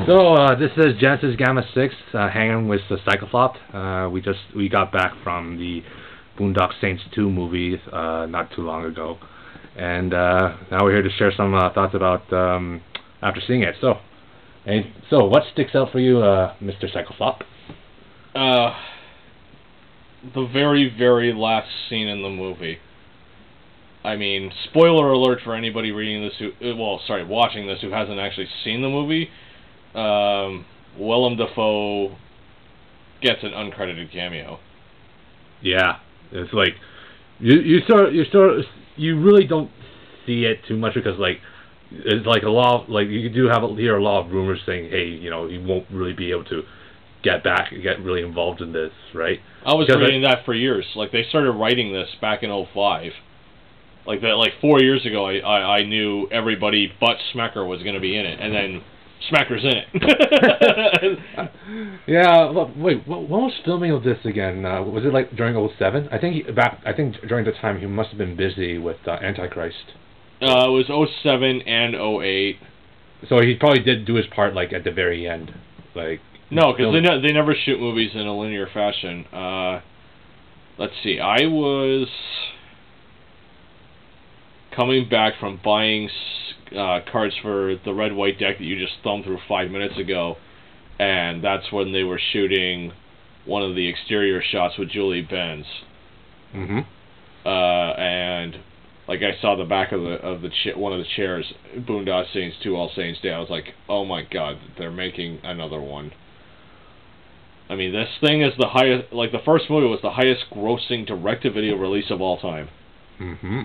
So this is Genesis Gamma 6 hanging with the Psychoflop. We got back from the Boondock Saints 2 movie not too long ago, and now we're here to share some thoughts about after seeing it. So what sticks out for you, Mr. Psychoflop? The very, very last scene in the movie. I mean, spoiler alert for anybody reading this watching this who hasn't actually seen the movie. Willem Dafoe gets an uncredited cameo. Yeah, it's like you really don't see it too much because it's like a lot of, you do hear a lot of rumors saying, hey, you won't really be able to get really involved in this, right? I was reading that for years. Like, they started writing this back in 2005. Like 4 years ago, I knew everybody but Smecker was going to be in it, and then Smecker's in it. Yeah. Wait, when was filming of this again? Was it like during 2007? I think during the time he must have been busy with Antichrist. It was 2007 and 2008. So he probably did do his part at the very end, No, because they never shoot movies in a linear fashion. Let's see. I was coming back from buying cards for the red white deck that you just thumbed through 5 minutes ago, and that's when they were shooting one of the exterior shots with Julie Benz. And I saw the back of one of the chairs, Boondock Saints 2 All Saints Day. I was like, oh my god, they're making another one. I mean, this thing is the highest. The first movie was the highest grossing direct-to-video release of all time.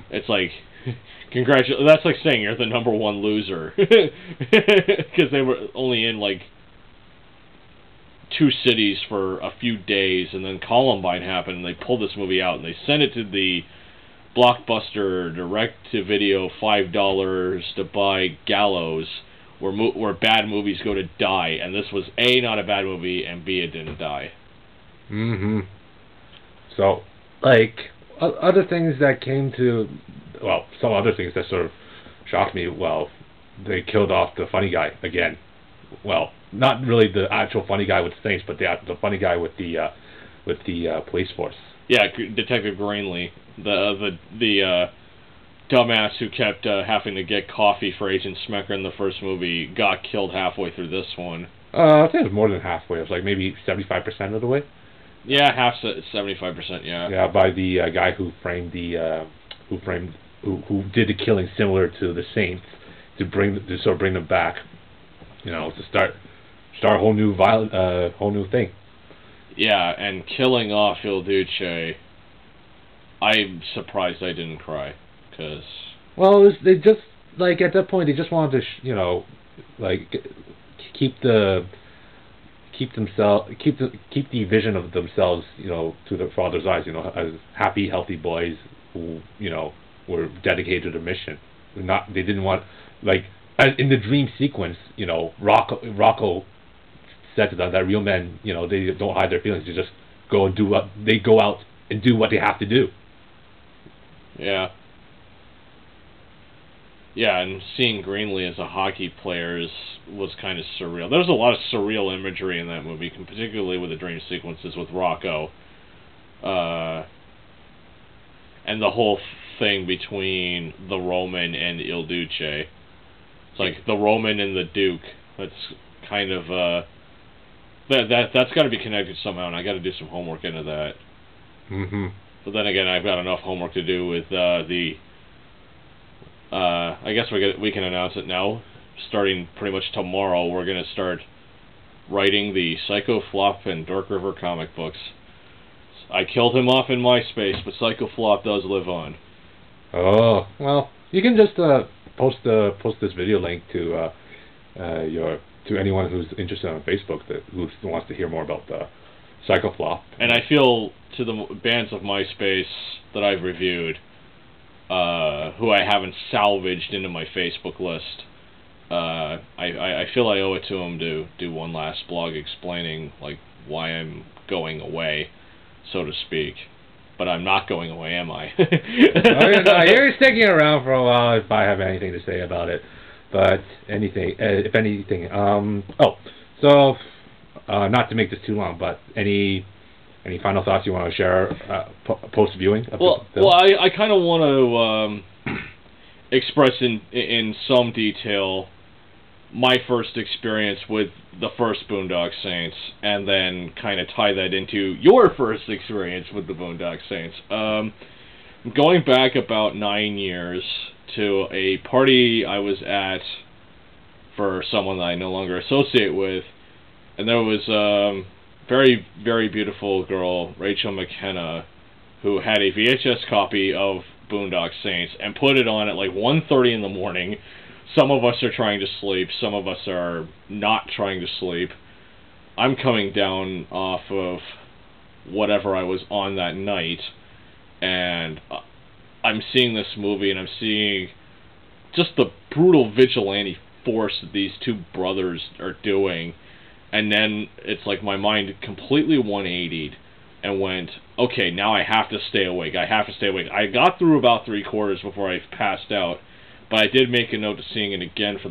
It's like, congratulations. That's like saying you're the #1 loser. Because they were only in 2 cities for a few days, and then Columbine happened, and they pulled this movie out, and they sent it to the Blockbuster direct-to-video $5 to buy gallows, where bad movies go to die, and this was A, not a bad movie, and B, it didn't die. So, other things that came to, some other things that sort of shocked me. Well, they killed off the funny guy again. Well, not really the actual funny guy with Saints, but the funny guy with the police force. Yeah, Detective Greenlee, the dumbass who kept having to get coffee for Agent Smecker in the first movie, got killed halfway through this one. I think it was more than halfway. It was maybe 75% of the way. Yeah, 75%. Yeah. Yeah, by the guy who did the killing similar to the Saints to sort of bring them back. To start a whole new thing. Yeah, and killing off Il Duce, I'm surprised I didn't cry. They just at that point they just wanted to keep the vision of themselves through their father's eyes, as happy, healthy boys who were dedicated to their mission. They didn't want, as in the dream sequence, Rocco said to them that real men, they don't hide their feelings. They just go out and do what they have to do. Yeah. Yeah, and seeing Greenlee as a hockey player was kind of surreal. There was a lot of surreal imagery in that movie, particularly with the dream sequences with Rocco. And the whole thing between the Roman and Il Duce. It's like the Roman and the Duke. That's kind of that's got to be connected somehow, and I got to do some homework into that. But then again, I've got enough homework to do with I guess we can announce it now. Starting pretty much tomorrow, we're going to start writing the Psychoflop and Dorkriver comic books. I killed him off in MySpace, but Psychoflop does live on. Oh, well, you can just post this video link to anyone who's interested on Facebook who wants to hear more about the Psychoflop. And I feel to the bands of MySpace that I've reviewed, who I haven't salvaged into my Facebook list, I feel I owe it to them to do one last blog explaining why I'm going away, so to speak. But I'm not going away, am I? You're sticking around for a while if I have anything to say about it. But anything, if anything, so not to make this too long, but any final thoughts you want to share post viewing? Well, I kind of want to express in some detail my first experience with the first Boondock Saints, and then kind of tie that into your first experience with the Boondock Saints. Going back about 9 years to a party I was at for someone that I no longer associate with, and there was a very, very beautiful girl, Rachel McKenna, who had a VHS copy of Boondock Saints and put it on at like 1:30 in the morning. Some of us are trying to sleep, some of us are not trying to sleep. I'm coming down off of whatever I was on that night, and I'm seeing this movie, and I'm seeing just the brutal vigilante force that these two brothers are doing, and then it's like my mind completely 180'd and went, okay, now I have to stay awake, I have to stay awake. I got through about 3/4 before I passed out, but I did make a note of seeing it again for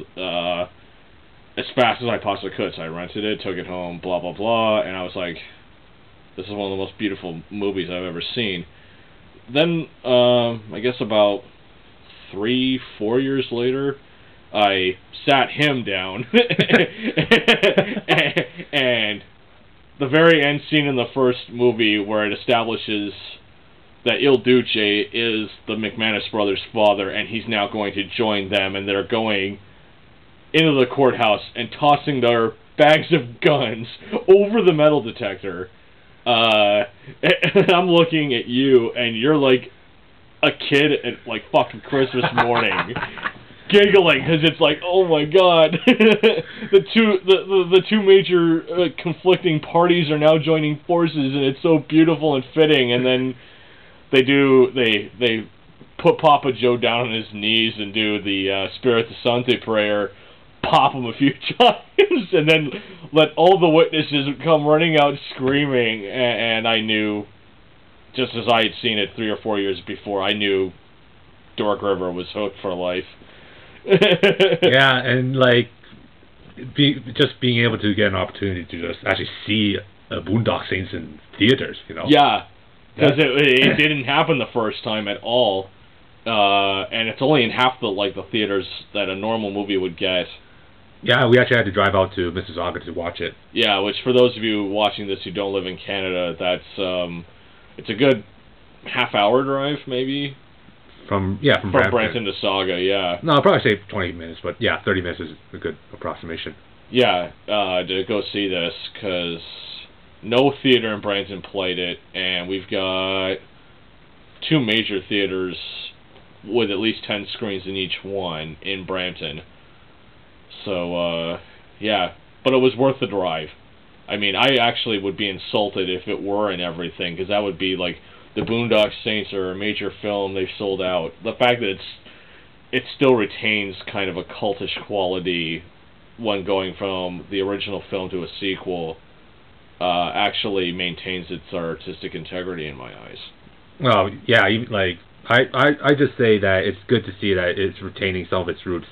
as fast as I possibly could. So I rented it, took it home, blah, blah, blah, and I was like, this is one of the most beautiful movies I've ever seen. Then, I guess about 3-4 years later, I sat him down, and the very end scene in the first movie where it establishes that Il Duce is the McManus brothers' father, and he's now going to join them, and they're going into the courthouse and tossing their bags of guns over the metal detector. And I'm looking at you, and you're like a kid at like fucking Christmas morning, giggling because it's like, oh my god, the two major conflicting parties are now joining forces, and it's so beautiful and fitting. And then they put Papa Joe down on his knees and do the Spiritus Sancti prayer, pop him a few times, and then let all the witnesses come running out screaming. And I knew, just as I had seen it 3 or 4 years before, I knew Dorkriver was hooked for life. Yeah, and like just being able to get an opportunity to just actually see Boondock Saints in theaters, you know. Yeah, because it didn't happen the first time at all, and it's only in half the theaters that a normal movie would get. Yeah, we actually had to drive out to Mississauga to watch it. Yeah, which for those of you watching this who don't live in Canada, that's it's a good half-hour drive, maybe. From Brampton to Saga, yeah. No, I'll probably say 20 minutes, but yeah, 30 minutes is a good approximation. Yeah, to go see this, because no theater in Brampton played it, and we've got 2 major theaters with at least 10 screens in each one in Brampton. So, yeah, but it was worth the drive. I mean, I actually would be insulted if it were in everything, because that would be like, the Boondock Saints are a major film, they've sold out. The fact that it still retains kind of a cultish quality when going from the original film to a sequel actually maintains its artistic integrity in my eyes. Well, yeah, like I just say that it's good to see that it's retaining some of its roots,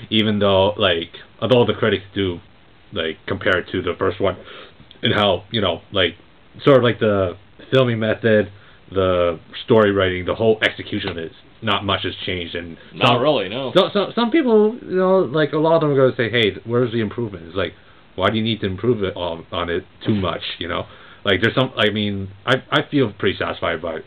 even though, like, although the critics do like compare it to the first one, and how, you know, like, sort of like the filming method, the story writing, the whole execution of it, not much has changed. And not really, no. So some people, you know, like a lot of them are going to say, hey, where's the improvement? It's like, why do you need to improve it on it too much, you know? Like, there's some, I mean, I feel pretty satisfied by,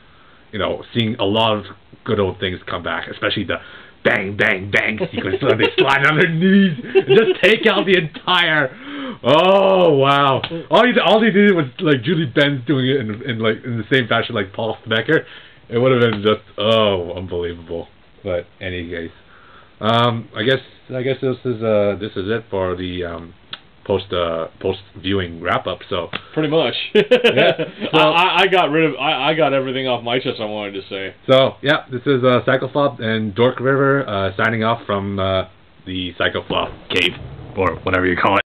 you know, seeing a lot of good old things come back, especially the bang, bang, bang sequence where they slide on their knees and just take out the entire... Oh wow! All they did was like Julie Benz doing it in the same fashion like Paul Becker. It would have been just unbelievable. But any case, I guess this is it for the post viewing wrap up. So pretty much. Yeah. So, I got everything off my chest I wanted to say. So yeah, this is Psychoflop and Dorkriver signing off from the Psychoflop cave, or whatever you call it.